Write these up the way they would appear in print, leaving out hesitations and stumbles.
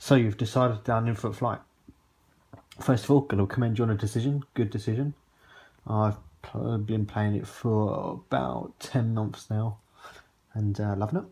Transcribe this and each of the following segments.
So you've decided down in for a flight. First of all, going to commend you on a decision. Good decision. I've been playing it for about 10 months now and loving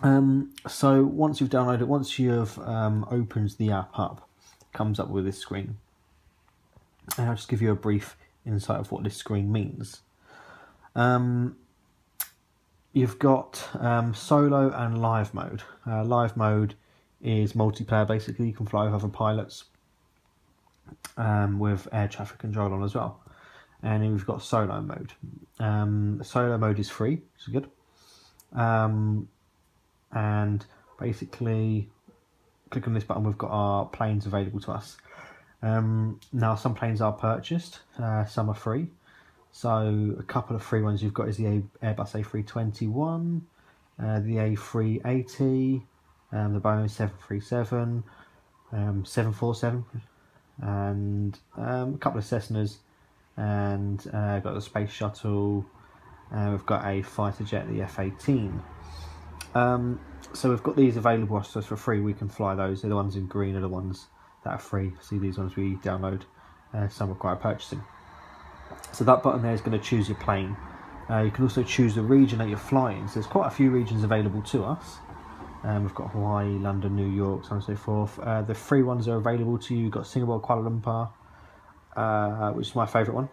it. So once you've downloaded it, once you've opened the app up, it comes up with this screen. And I'll just give you a brief insight of what this screen means. You've got solo and live mode. Live mode is multiplayer basically. You can fly with other pilots with air traffic control on as well. And then we've got solo mode. Solo mode is free, which is good. And basically, click on this button, we've got our planes available to us. Now some planes are purchased, some are free. So a couple of free ones you've got is the Airbus A321, the A380, the Boeing 737, 747, and a couple of Cessnas, and got the space shuttle. We've got a fighter jet, the F-18. So we've got these available to us for free. We can fly those. The ones in green are the ones that are free. See, these ones we download. Some require purchasing. So that button there is going to choose your plane. You can also choose the region that you're flying. So there's quite a few regions available to us. We've got Hawaii, London, New York, so on and so forth. The free ones are available to you. You've got Singapore, Kuala Lumpur, which is my favourite one.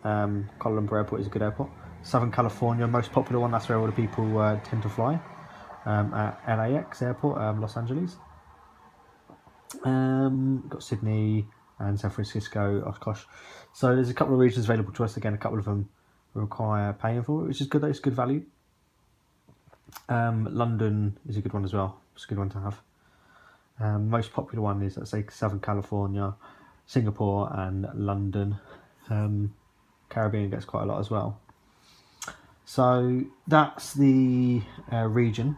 Kuala Lumpur Airport is a good airport. Southern California, most popular one. That's where all the people tend to fly. At LAX Airport, Los Angeles. Got Sydney and San Francisco, Oshkosh. So there's a couple of regions available to us. Again, a couple of them require paying for, which is good. It's good value. London is a good one as well. It's a good one to have. Most popular one is, let's say, Southern California, Singapore, and London. Caribbean gets quite a lot as well. So that's the region.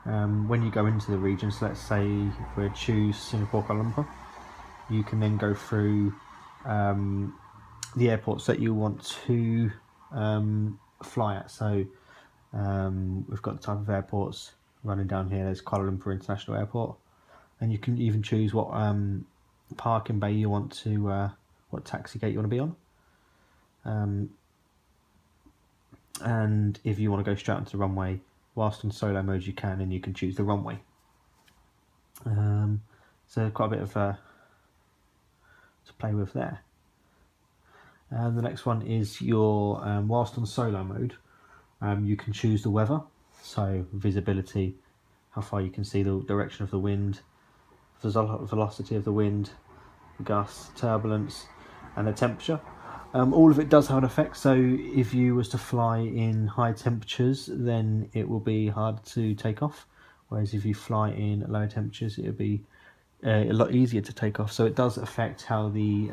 When you go into the region, so let's say if we choose Singapore, Kuala Lumpur, you can then go through the airports that you want to fly at. So we've got the type of airports running down here. There's Kuala Lumpur International Airport, and you can even choose what parking bay you want to, what taxi gate you want to be on. And if you want to go straight onto the runway, whilst on solo mode you can, and you can choose the runway. So quite a bit of to play with there. And the next one is your whilst on solo mode, you can choose the weather, so visibility, how far you can see, the direction of the wind, the velocity of the wind, the gusts, turbulence, and the temperature. All of it does have an effect, so if you was to fly in high temperatures, then it will be hard to take off, whereas if you fly in lower temperatures, it will be a lot easier to take off. So it does affect how the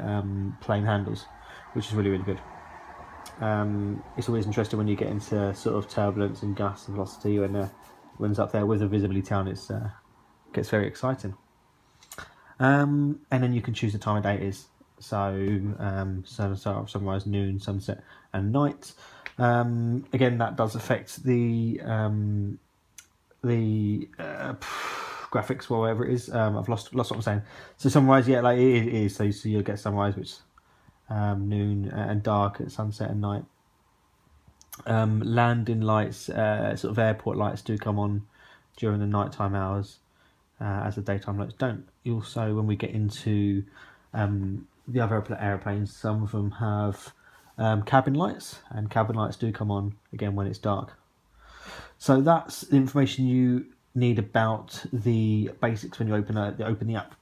plane handles, which is really, really good. It's always interesting when you get into sort of turbulence and gusts and velocity, when the wind's up there with the visibility on, it gets very exciting. And then you can choose the time of day it is. So sunrise, noon, sunset, and night. Again, that does affect the graphics, or whatever it is. I've lost what I'm saying. So sunrise, yeah, like it is. So you'll get sunrise, which noon, and dark at sunset and night. Landing lights, sort of airport lights, do come on during the nighttime hours, as the daytime lights don't. Also, when we get into the other aeroplanes, some of them have cabin lights, and cabin lights do come on again when it's dark. So that's the information you need about the basics when you open the app.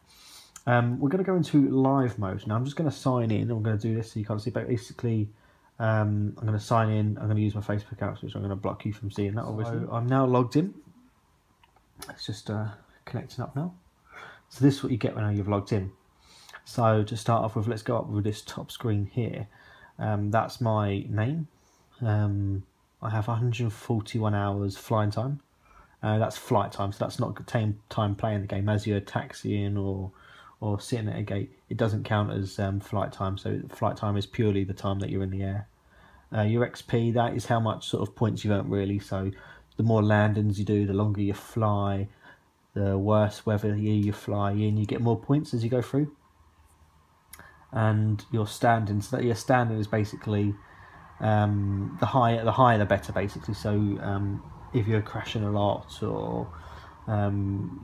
We're going to go into live mode now. I'm just going to sign in. I'm going to do this so you can't see, but basically I'm going to sign in. I'm going to use my Facebook account, which I'm going to block you from seeing that, obviously. So I'm now logged in. It's just connecting up now. So this is what you get when you've logged in. So to start off with, let's go up with this top screen here. That's my name. I have 141 hours flying time. That's flight time, so that's not time playing the game. As you're taxiing or sitting at a gate, it doesn't count as flight time. So flight time is purely the time that you're in the air. Your XP, that is how much sort of points you've earned, really. So the more landings you do, the longer you fly, the worse weather year you fly in, you get more points as you go through. And your standing, so that your standing is basically the higher the better, basically. So if you're crashing a lot, or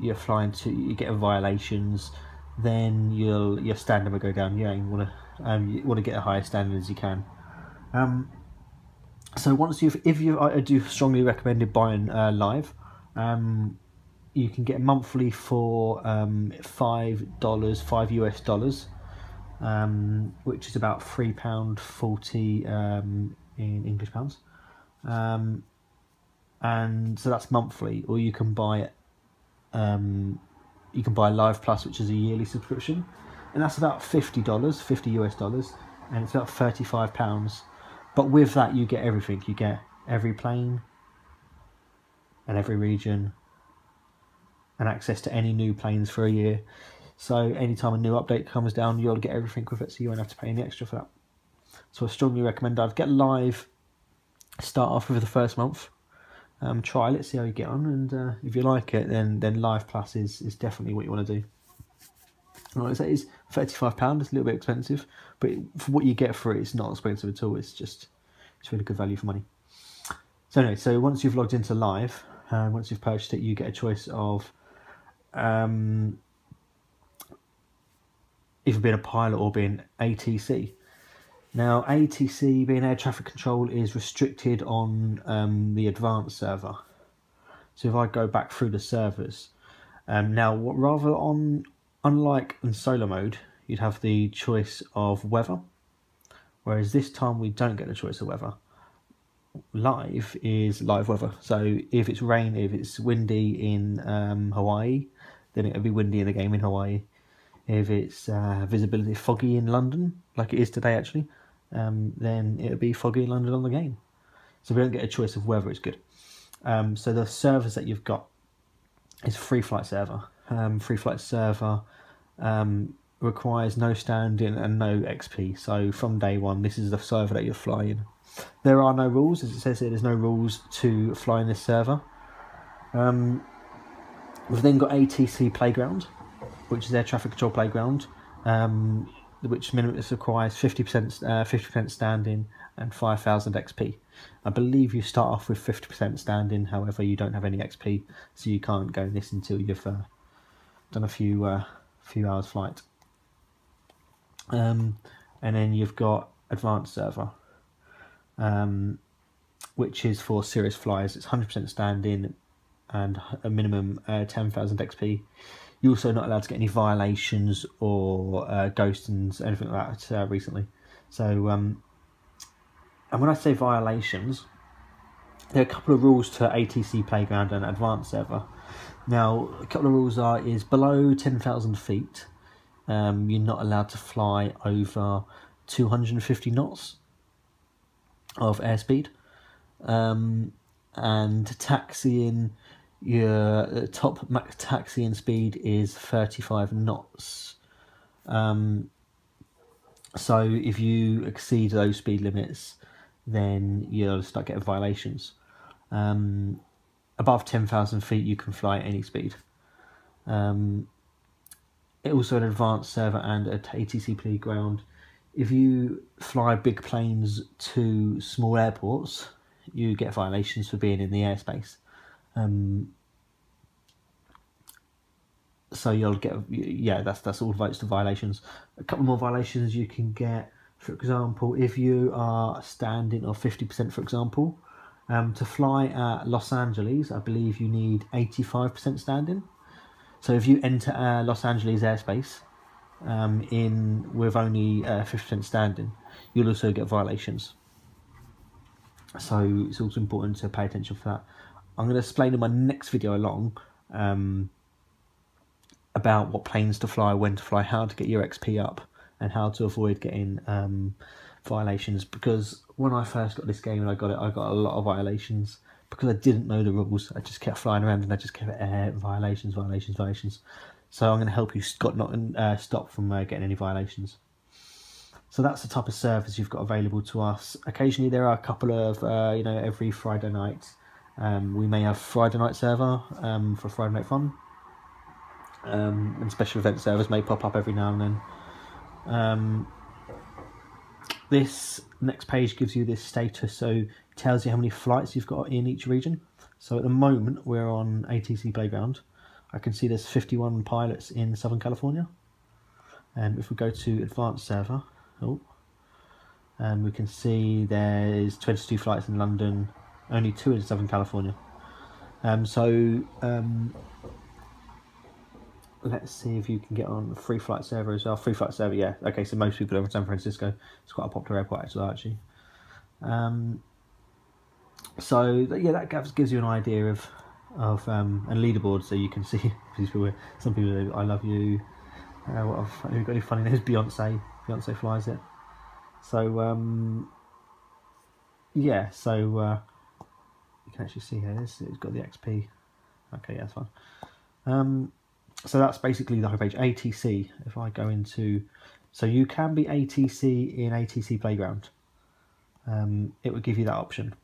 you're flying you get violations, then your standing will go down. You want to get the highest standing as you can. So once I do strongly recommend buying live. You can get monthly for $5, $5 US, which is about £3.40 in English pounds, and so that's monthly. Or you can buy Live Plus, which is a yearly subscription, and that's about $50, $50 US, and it's about £35. But with that, you get everything. You get every plane and every region, and access to any new planes for a year. So anytime a new update comes down, you'll get everything with it, so you won't have to pay any extra for that. So I strongly recommend I'd get live, start off with the first month, trial it, see how you get on, and if you like it, then Live Plus is definitely what you want to do. Like I say, it's £35, it's a little bit expensive, but for what you get for it, it's not expensive at all. It's really good value for money. So anyway, so once you've logged into Live, once you've purchased it, you get a choice of either being a pilot or being ATC. Now, ATC, being air traffic control, is restricted on the advanced server. So if I go back through the servers, now unlike in solo mode, you'd have the choice of weather, whereas this time we don't get the choice of weather. Live is live weather. So if it's rain, if it's windy in Hawaii, then it'll be windy in the game in Hawaii. If it's visibility foggy in London, like it is today actually, then it'll be foggy in London on the game. So we don't get a choice of weather. It's good. So the servers that you've got is Free Flight server. Free Flight server requires no standing and no XP. So from day one, this is the server that you're flying. There are no rules, as it says here. There's no rules to fly in this server. We've then got ATC Playground, which is their traffic control playground, which requires 50% standing and 5,000 XP. I believe you start off with 50% standing. However, you don't have any XP, so you can't go in this until you've done a few hours flight. And then you've got Advanced server, which is for serious flyers. It's 100% standing and a minimum 10,000 XP. You're also not allowed to get any violations or ghostings, anything like that recently. So, and when I say violations, there are a couple of rules to ATC Playground and Advanced server. Now, a couple of rules is below 10,000 feet, you're not allowed to fly over 250 knots of airspeed, and taxiing, your top max taxiing speed is 35 knots. So if you exceed those speed limits, then you'll start getting violations. Above 10,000 feet, you can fly at any speed. It also an Advanced server and an ATC Playground. If you fly big planes to small airports, you get violations for being in the airspace. So you'll get, that's all votes to violations. A couple more violations you can get, for example, if you are standing or 50%, for example, to fly at Los Angeles, I believe you need 85% standing. So if you enter Los Angeles airspace with only 50% standing, you'll also get violations. So it's also important to pay attention for that. I'm going to explain in my next video along about what planes to fly, when to fly, how to get your XP up, and how to avoid getting violations. Because when I first got this game and I got a lot of violations because I didn't know the rules. I just kept flying around and I just kept violations. So I'm going to help you stop from getting any violations. So that's the type of servers you've got available to us. Occasionally there are a couple of, every Friday night, we may have Friday night server for Friday Night Fun. and special event servers may pop up every now and then. This next page gives you this status, so it tells you how many flights you've got in each region. So at the moment we're on ATC Playground. I can see there's 51 pilots in Southern California. And if we go to Advanced Server, we can see there's 22 flights in London, only 2 in Southern California. Let's see if you can get on a free flight server as well. Free flight server, yeah. Okay, so most people are in San Francisco. It's quite a popular airport as well, actually. So yeah, that gives you an idea of and leaderboard, so you can see these people. Some people, I love you. Who got any funny names? Beyonce flies it. So yeah, so you can actually see here. It's got the XP. Okay, yeah, that's fine. So that's basically the homepage. ATC. If I go into, so you can be ATC in ATC Playground. It would give you that option,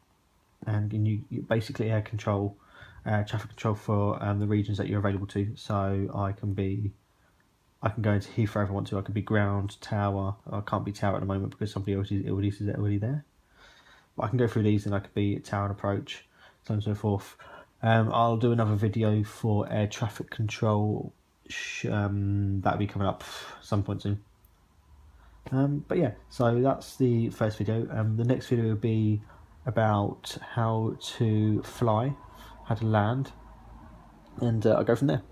and you basically air control, traffic control for the regions that you're available to. So I can go into Heathrow if I want to. I can be ground, tower. I can't be tower at the moment because somebody else is already there. But I can go through these, and I could be tower and approach, so on and so forth. I'll do another video for air traffic control. That'll be coming up some point soon. But yeah, so that's the first video. The next video will be about how to fly, how to land, and I'll go from there.